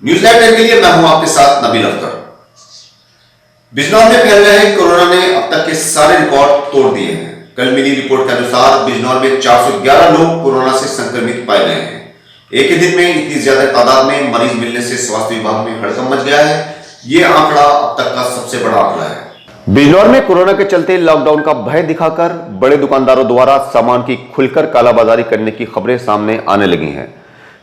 New Zealand time के लिए मैं हूं आपके साथ नबील अख्तर। बिजनौर में फैल रहे कोरोना ने अब तक के सारे रिकॉर्ड तोड़ दिए हैं। कल मिली रिपोर्ट के अनुसार बिजनौर में 411 लोग कोरोना से संक्रमित पाए गए हैं। एक ही दिन में इतनी ज्यादा तादाद में मरीज मिलने से स्वास्थ्य विभाग में हड़कंप मच गया है। ये आंकड़ा अब तक का सबसे बड़ा आंकड़ा है। बिजनौर में कोरोना के चलते लॉकडाउन का भय दिखाकर बड़े दुकानदारों द्वारा सामान की खुलकर कालाबाजारी करने की खबरें सामने आने लगी हैं,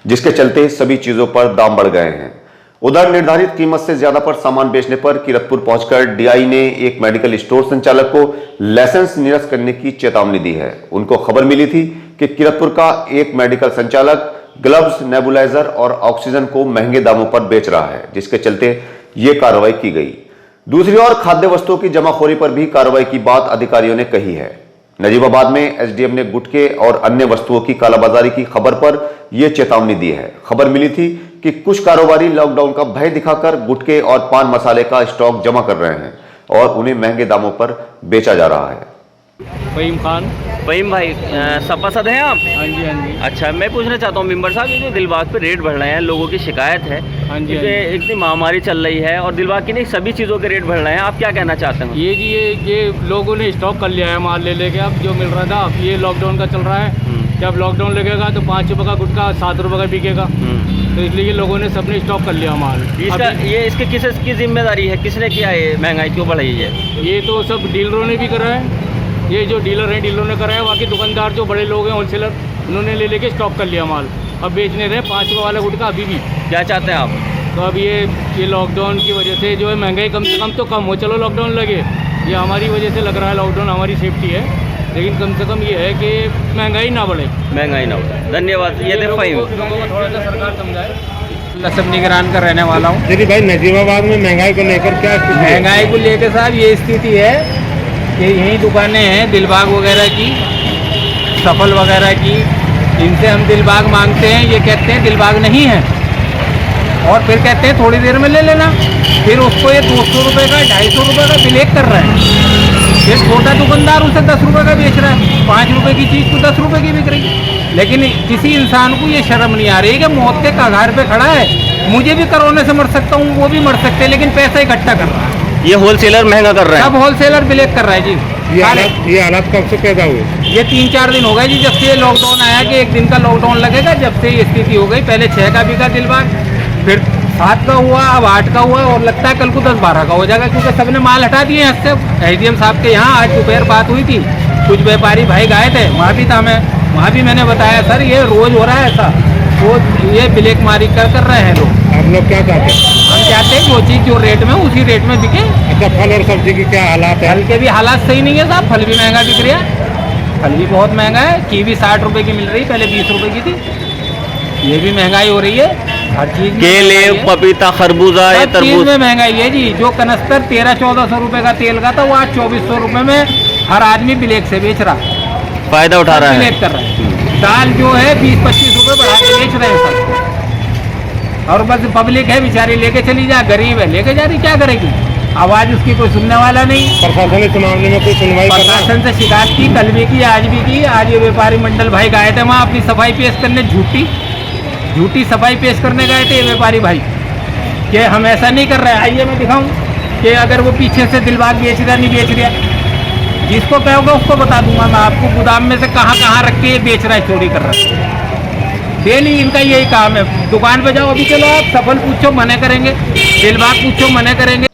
जिसके चलते सभी चीजों पर दाम बढ़ गए हैं। उधर निर्धारित कीमत से ज्यादा पर सामान बेचने पर किरतपुर पहुंचकर डीआई ने एक मेडिकल स्टोर संचालक को लाइसेंस निरस्त करने की चेतावनी दी है। उनको खबर मिली थी कि किरतपुर का एक मेडिकल संचालक ग्लव्स, नेबुलाइजर और ऑक्सीजन को महंगे दामों पर बेच रहा है, जिसके चलते ये कार्रवाई की गई। दूसरी ओर खाद्य वस्तुओं की जमाखोरी पर भी कार्रवाई की बात अधिकारियों ने कही है। नजीबाबाद में एसडीएम ने गुटखे और अन्य वस्तुओं की कालाबाजारी की खबर पर यह चेतावनी दी है। खबर मिली थी कि कुछ कारोबारी लॉकडाउन का भय दिखाकर गुटखे और पान मसाले का स्टॉक जमा कर रहे हैं और उन्हें महंगे दामों पर बेचा जा रहा है। फहीम खान। फहीम भाई, सपासद हैं आप? हाँ जी, हाँ जी। अच्छा, मैं पूछना चाहता हूँ मेंबर साहब, ये जो दिलबाग पे रेट बढ़ रहे हैं, लोगों की शिकायत है। हाँ जी, इसमें इतनी महामारी चल रही है और दिलबाग की नहीं सभी चीज़ों के रेट बढ़ रहे हैं, आप क्या कहना चाहते हैं? ये जी ये लोगों ने स्टॉक कर लिया है माल ले लेके। अब जो मिल रहा था, अब ये लॉकडाउन का चल रहा है। जब लॉकडाउन लगेगा तो 5 रुपये का गुटखा 7 रुपये का बिकेगा, तो इसलिए लोगों ने सबने स्टॉक कर लिया माल। इसके किसकी जिम्मेदारी है? किसने किया है? महंगाई क्यों बढ़ाई है? ये तो सब डीलरों ने भी करा है। ये जो डीलर हैं, डीलरों ने करा है। बाकी दुकानदार जो बड़े लोग हैं, होलसेलर, उन्होंने ले लेके स्टॉक कर लिया माल। अब बेचने रहे 5 रुपये वाला गुटखा अभी भी। क्या चाहते हैं आप? तो अब ये लॉकडाउन की वजह से जो है महंगाई कम से कम तो कम हो। चलो लॉकडाउन लगे, ये हमारी वजह से लग रहा है, लॉकडाउन हमारी सेफ्टी है, लेकिन कम से कम ये है कि महंगाई ना बढ़े। महंगाई ना बढ़े। धन्यवाद। ये देखो भाई, लोगों को थोड़ा सा सरकार समझाए। सब निगरान का रहने वाला हूँ। यदि भाई नजीबाबाद में महंगाई को लेकर क्या स्थिति है? महंगाई को लेकर साहब ये स्थिति है कि यही दुकानें हैं दिलबाग वगैरह की, सफल वगैरह की, इनसे हम दिलबाग मांगते हैं, ये कहते हैं दिलबाग नहीं है, और फिर कहते हैं थोड़ी देर में ले लेना। फिर उसको ये 200 रुपये का 250 रुपये का बिलेक कर रहा है। ये छोटा दुकानदार उसे 10 रुपये का बेच रहा है। 5 रुपये की चीज़ को 10 रुपये की बिक रही है। लेकिन किसी इंसान को ये शर्म नहीं आ रही कि मौत के कगार पे खड़ा है, मुझे भी कोरोना से मर सकता हूँ, वो भी मर सकते हैं, लेकिन पैसा इकट्ठा कर रहा है। ये होलसेलर महंगा कर रहा है। सब होलसेलर बिलेक कर रहा है जी। ये हालात कब से पैदा हुए? ये 3-4 दिन हो गए जी, जब से लॉकडाउन आया कि 1 दिन का लॉकडाउन लगेगा, जब से ये स्थिति हो गई। पहले 6 का बिका दिलबाग, फिर 7 का हुआ, अब 8 का हुआ, और लगता है कल को 10-12 का हो जाएगा, क्योंकि सबने माल हटा दिए हैं। इससे एसडीएम साहब के यहाँ आज दोपहर बात हुई थी, कुछ व्यापारी भाई गए थे, वहाँ भी था मैं, वहाँ भी मैंने बताया सर ये रोज़ हो रहा है ऐसा, तो ये ब्लैक मारी कर रहे हैं लोग। आप लोग क्या चाहते हैं? हम चाहते हैं जो चीज़ जो रेट में उसी रेट में बिके। अच्छा, फल और सब्जी की क्या हालात है? फल के भी हालात सही नहीं है साहब, फल भी महंगा बिक रहा है, फल भी बहुत महंगा है। कीवी 60 रुपये की मिल रही, पहले 20 रुपये की थी। ये भी महंगाई हो रही है, हर चीज़ में केले, पपीता, खरबूजा, ये तरबूज में महंगाई है जी। जो कनस्तर 1300-1400 रुपये का तेल का था, वो आज 2400 रुपये में हर आदमी ब्लैक से बेच रहा, फायदा उठा रहा है, ब्लैक कर रहा है। दाल जो है 20-25 रुपये बढ़ा के बेच रहे हैं सब, और बस पब्लिक है बेचारी लेके चली जा, गरीब है लेके जा रही, क्या करेगी? आवाज़ उसकी कोई सुनने वाला नहीं। प्रशासन इस मामले में कोई सुनवाई कर रहा है? प्रशासन से शिकायत की, कल भी की, आज भी की। आज ये व्यापारी मंडल भाई गए थे वहाँ अपनी सफाई पेश करने, झूठी सफाई पेश करने गए थे व्यापारी भाई, कि हम ऐसा नहीं कर रहे हैं। आइए मैं दिखाऊं कि अगर वो पीछे से दिलबाग बेच रहा नहीं बेच रहा, जिसको कहोगे उसको बता दूंगा मैं आपको, गोदाम में से कहाँ रख के ये बेच रहा है, चोरी कर रहा है। डेली इनका यही काम है। दुकान पे जाओ, अभी चलो आप सफल पूछो मना करेंगे, दिलबाग पूछो मना करेंगे।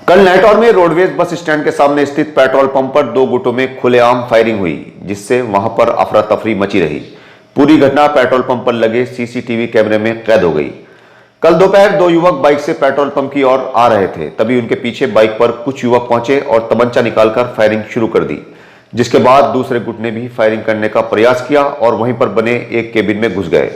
कल नेटौर में रोडवेज बस स्टैंड के सामने स्थित पेट्रोल पंप पर 2 गुटों में खुलेआम फायरिंग हुई, जिससे वहां पर अफरा तफरी मची रही। पूरी घटना पेट्रोल पंप पर लगे सीसीटीवी कैमरे में कैद हो गई। कल दोपहर 2 युवक बाइक से पेट्रोल पंप की ओर आ रहे थे, तभी उनके पीछे बाइक पर कुछ युवक पहुंचे और तमंचा निकालकर फायरिंग शुरू कर दी, जिसके बाद दूसरे गुट ने भी फायरिंग करने का प्रयास किया और वहीं पर बने एक केबिन में घुस गए।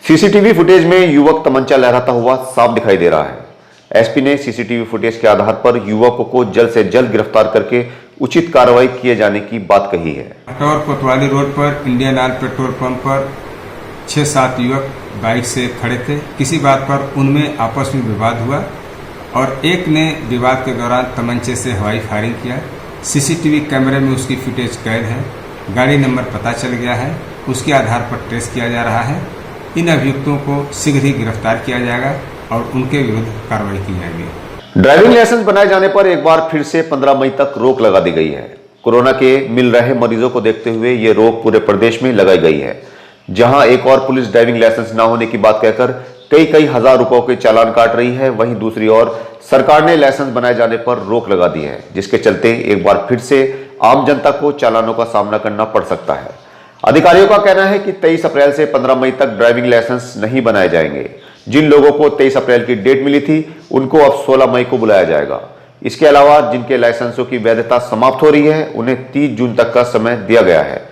सीसीटीवी फुटेज में युवक तमंचा लहराता हुआ साफ दिखाई दे रहा है। एसपी ने सीसीटीवी फुटेज के आधार पर युवकों को जल्द से जल्द गिरफ्तार करके उचित कार्रवाई किए जाने की बात कही है। नेटौर कोतवाली रोड पर इंडियन ऑयल पेट्रोल पंप पर 6-7 युवक बाइक से खड़े थे। किसी बात पर उनमें आपस में विवाद हुआ और एक ने विवाद के दौरान तमंचे से हवाई फायरिंग किया। सीसीटीवी कैमरे में उसकी फुटेज कैद है, गाड़ी नंबर पता चल गया है, उसके आधार पर ट्रेस किया जा रहा है। इन अभियुक्तों को शीघ्र ही गिरफ्तार किया जाएगा और उनके विरुद्ध कार्रवाई की जाएगी। ड्राइविंग लाइसेंस बनाए जाने पर एक बार फिर से 15 मई तक रोक लगा दी गई है। कोरोना के मिल रहे मरीजों को देखते हुए ये रोक पूरे प्रदेश में लगाई गई है। जहां एक और पुलिस ड्राइविंग लाइसेंस न होने की बात कहकर कई हजार रुपयों के चालान काट रही है, वहीं दूसरी ओर सरकार ने लाइसेंस बनाए जाने पर रोक लगा दी है, जिसके चलते एक बार फिर से आम जनता को चालानों का सामना करना पड़ सकता है। अधिकारियों का कहना है कि 23 अप्रैल से 15 मई तक ड्राइविंग लाइसेंस नहीं बनाए जाएंगे। जिन लोगों को 23 अप्रैल की डेट मिली थी उनको अब 16 मई को बुलाया जाएगा। इसके अलावा जिनके लाइसेंसों की वैधता समाप्त हो रही है उन्हें 30 जून तक का समय दिया गया है।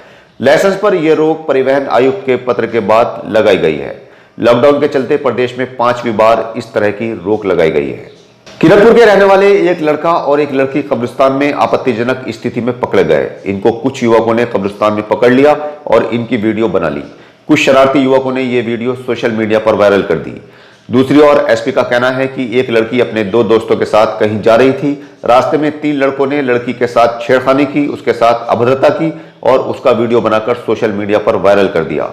लाइसेंस पर यह रोक परिवहन आयुक्त के पत्र के बाद लगाई गई है। लॉकडाउन के चलते प्रदेश में 5वीं बार इस तरह की रोक लगाई गई है। किरतपुर के रहने वाले एक लड़का और एक लड़की कब्रिस्तान में आपत्तिजनक स्थिति में पकड़े गए। इनको कुछ युवकों ने कब्रिस्तान में पकड़ लिया और इनकी वीडियो बना ली। कुछ शरारती युवकों ने यह वीडियो सोशल मीडिया पर वायरल कर दी। दूसरी ओर एसपी का कहना है कि एक लड़की अपने 2 दोस्तों के साथ कहीं जा रही थी। रास्ते में 3 लड़कों ने लड़की के साथ छेड़खानी की, उसके साथ अभद्रता की और उसका वीडियो बनाकर सोशल मीडिया पर वायरल कर दिया।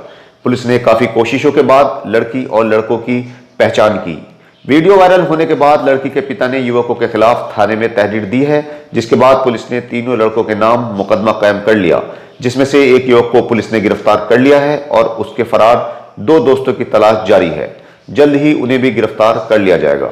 पुलिस ने काफी कोशिशों के बाद लड़की और लड़कों की पहचान की। वीडियो वायरल होने के बाद लड़की के पिता ने युवकों के खिलाफ थाने में तहरीर दी है, जिसके बाद पुलिस ने तीनों लड़कों के नाम मुकदमा कायम कर लिया, जिसमें से एक युवक को पुलिस ने गिरफ्तार कर लिया है और उसके फरार 2 दोस्तों की तलाश जारी है। जल्द ही उन्हें भी गिरफ्तार कर लिया जाएगा।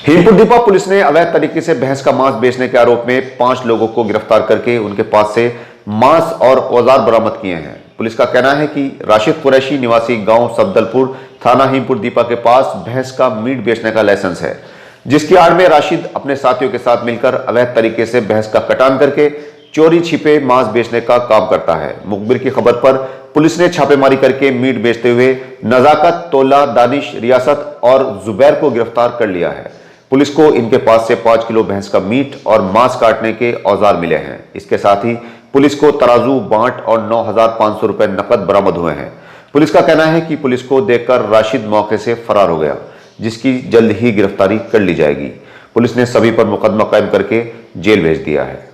हेमपुर दीपा पुलिस ने अवैध तरीके से भैंस का मांस बेचने के आरोप में 5 लोगों को गिरफ्तार करके उनके पास से मांस और औजार बरामद किए हैं। पुलिस का कहना है कि राशिद कुरैशी निवासी गांव सफदलपुर थाना हेमपुर दीपा के पास भैंस का मीट बेचने का लाइसेंस है, जिसकी आड़ में राशिद अपने साथियों के साथ मिलकर अवैध तरीके से भैंस का कटान करके चोरी छिपे मांस बेचने का काम करता है। मुखबिर की खबर पर पुलिस ने छापेमारी करके मीट बेचते हुए नजाकत, तोला, दानिश, रियासत और जुबैर को गिरफ्तार कर लिया है। पुलिस को इनके पास से 5 किलो भैंस का मीट और मांस काटने के औजार मिले हैं। इसके साथ ही पुलिस को तराजू, बांट और 9,500 रुपए नकद बरामद हुए हैं। पुलिस का कहना है कि पुलिस को देखकर राशिद मौके से फरार हो गया, जिसकी जल्द ही गिरफ्तारी कर ली जाएगी। पुलिस ने सभी पर मुकदमा कायम करके जेल भेज दिया है।